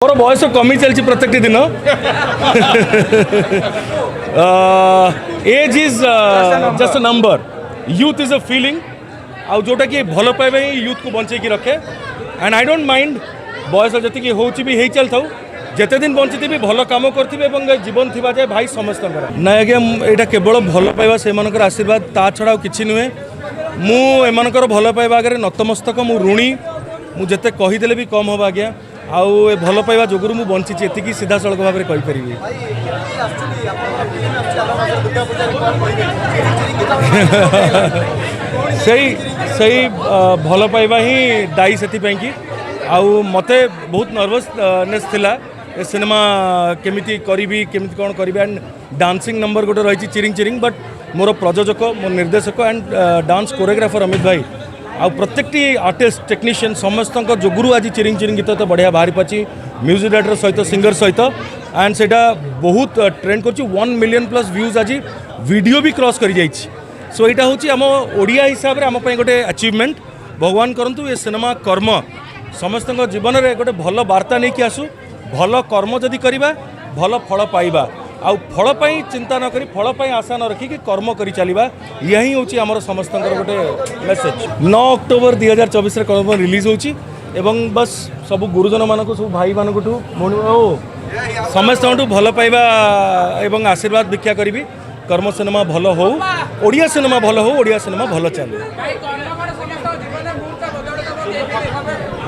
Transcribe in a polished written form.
मोर बयस कमी चलती प्रत्येक दिन age is just a number youth is a feeling आउ जोटा कि भल पाइबा ही यूथ को बंचे रखे एंड आई डोंट माइंड बयस जी हो चल था जिते दिन बंची भी भल कम करें जीवन थी जाए भाई समस्त ना आज्ञा यहाँ केवल भल पाइबा से आशीर्वाद ता छड़ा कि नुहे मुझे भल पाइबा आगे नतमस्तक मु ऋणी मुझे कहीदे भी कम हम आज्ञा आउ ए भल पाइबा जोगुरु मु बंची एति सीधा सड़क भाव में कहीपरि सही भल पाइबा ही दायी से कि आउ मते बहुत नर्वसनेस थिला ए सिनेमा केमिति करी केमिति कौन करी एंड डांसिंग नंबर गोटे रही चिरिंग चिरिंग बट मोर प्रयोजक मोर निर्देशक एंड डांस कोरियोग्राफर अमित भाई आ प्रत्येकटी आर्टिस्ट टेक्नीशियन समस्त जोगुरु आज चिरिंग चिरिंग गीत तो बढ़िया बाहरी पाची म्यूजिक डायरेक्टर सहित सिंगर सहित एंड से बहुत ट्रेंड कर 1 मिलियन प्लस व्यूज आज वीडियो भी क्रॉस कर जाइए सो यहाँ हूँ आम ओडिया हिसाब से आम गोटे अचीवमेंट भगवान करंतु ये सिनेमा कर्म समस्त जीवन में गोटे भल वार्ता नहीं कि आसू भल कर्म जदि करवा भल फल पाइबा आउ फल पाई चिंता न करी फल पाई आशा न रखी कि कर्म करी चलिबा यही होची हमर समस्त गोटे मेसेज 9 अक्टोबर 2024 कर्म रिलीज होची एवं बस सब गुरुजन मानक सब भाई मानक समस्त भल पाइबा एवं आशीर्वाद भिक्षा करी कर्म सिनेमा भल हो ओडिया सिनेमा भल हो ओडिया सिनेमा भल चले।